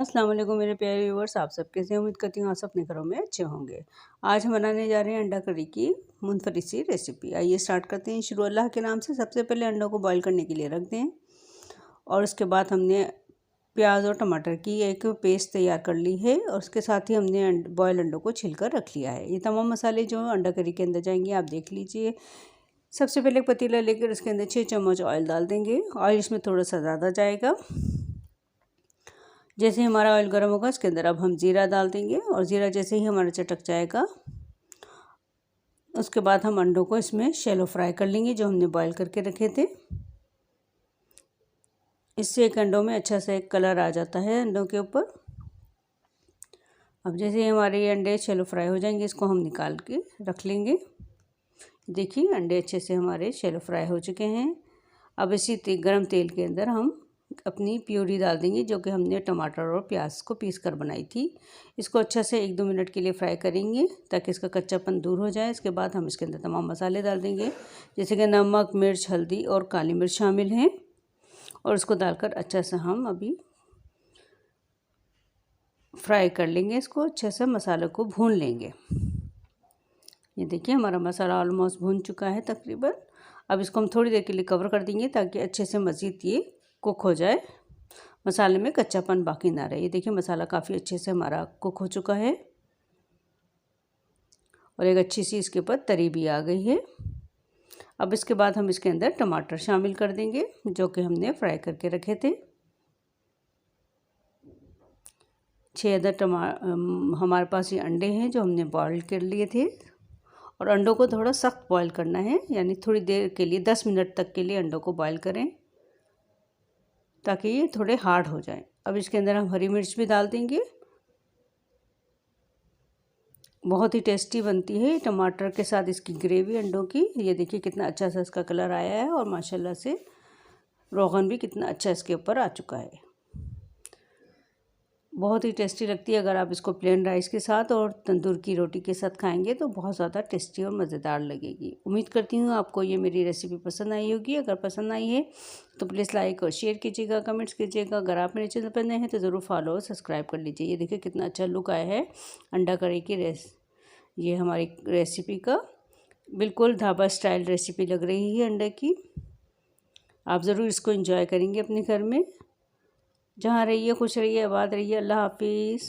अस्सलाम वालेकुम मेरे प्यारे व्यूवर्स, आप सब कैसे हैं? उम्मीद करती हूँ आप सब अपने घरों में अच्छे होंगे। आज हम बनाने जा रहे हैं अंडा करी की मुनफरद सी रेसिपी। आइए स्टार्ट करते हैं। शुरू अल्लाह के नाम से। सबसे पहले अंडों को बॉईल करने के लिए रख दें और उसके बाद हमने प्याज और टमाटर की एक पेस्ट तैयार कर ली है और उसके साथ ही हमने बॉयल अंडों को छिलकर रख लिया है। ये तमाम मसाले जो अंडा करी के अंदर जाएंगे आप देख लीजिए। सबसे पहले एक पतीला लेकर उसके अंदर 6 चम्मच ऑयल डाल देंगे। ऑयल इसमें थोड़ा सा ज़्यादा जाएगा। जैसे ही हमारा ऑयल गर्म होगा उसके अंदर अब हम ज़ीरा डाल देंगे और ज़ीरा जैसे ही हमारा चटक जाएगा उसके बाद हम अंडों को इसमें शैलो फ्राई कर लेंगे जो हमने बॉईल करके रखे थे। इससे एक अंडों में अच्छा सा एक कलर आ जाता है अंडों के ऊपर। अब जैसे ही हमारे ये अंडे शैलो फ्राई हो जाएंगे इसको हम निकाल के रख लेंगे। देखिए अंडे अच्छे से हमारे शैलो फ्राई हो चुके हैं। अब इसी गर्म तेल के अंदर हम अपनी प्यूरी डाल देंगे जो कि हमने टमाटर और प्याज को पीस कर बनाई थी। इसको अच्छा से 1-2 मिनट के लिए फ्राई करेंगे ताकि इसका कच्चापन दूर हो जाए। इसके बाद हम इसके अंदर तमाम मसाले डाल देंगे जैसे कि नमक, मिर्च, हल्दी और काली मिर्च शामिल हैं और इसको डालकर अच्छा से हम अभी फ्राई कर लेंगे। इसको अच्छे से मसाले को भून लेंगे। ये देखिए हमारा मसाला ऑलमोस्ट भून चुका है तकरीबन। अब इसको हम थोड़ी देर के लिए कवर कर देंगे ताकि अच्छे से मज़ीद ये कुक हो जाए, मसाले में कच्चापन बाकी ना रहे। ये देखिए मसाला काफ़ी अच्छे से हमारा कुक हो चुका है और एक अच्छी सी इसके ऊपर तरी भी आ गई है। अब इसके बाद हम इसके अंदर टमाटर शामिल कर देंगे जो कि हमने फ्राई करके रखे थे। 6 अदद हमारे पास ये अंडे हैं जो हमने बॉईल कर लिए थे और अंडों को थोड़ा सख्त बॉईल करना है, यानी थोड़ी देर के लिए 10 मिनट तक के लिए अंडों को बॉईल करें ताकि ये थोड़े हार्ड हो जाएं। अब इसके अंदर हम हरी मिर्च भी डाल देंगे। बहुत ही टेस्टी बनती है टमाटर के साथ इसकी ग्रेवी अंडों की। ये देखिए कितना अच्छा सा इसका कलर आया है और माशाल्लाह से रोगन भी कितना अच्छा इसके ऊपर आ चुका है। बहुत ही टेस्टी लगती है। अगर आप इसको प्लेन राइस के साथ और तंदूर की रोटी के साथ खाएंगे तो बहुत ज़्यादा टेस्टी और मज़ेदार लगेगी। उम्मीद करती हूँ आपको ये मेरी रेसिपी पसंद आई होगी। अगर पसंद आई है तो प्लीज़ लाइक और शेयर कीजिएगा, कमेंट्स कीजिएगा। अगर आप मेरे चैनल पर नए हैं तो ज़रूर फॉलो और सब्सक्राइब कर लीजिए। ये देखिए कितना अच्छा लुक आया है अंडा करी की ये हमारी रेसिपी का बिल्कुल ढाबा स्टाइल रेसिपी लग रही है अंडे की। आप ज़रूर इसको एंजॉय करेंगे अपने घर में। जहाँ रहिए खुश रहिए, आबाद रहिए। अल्लाह हाफिज़।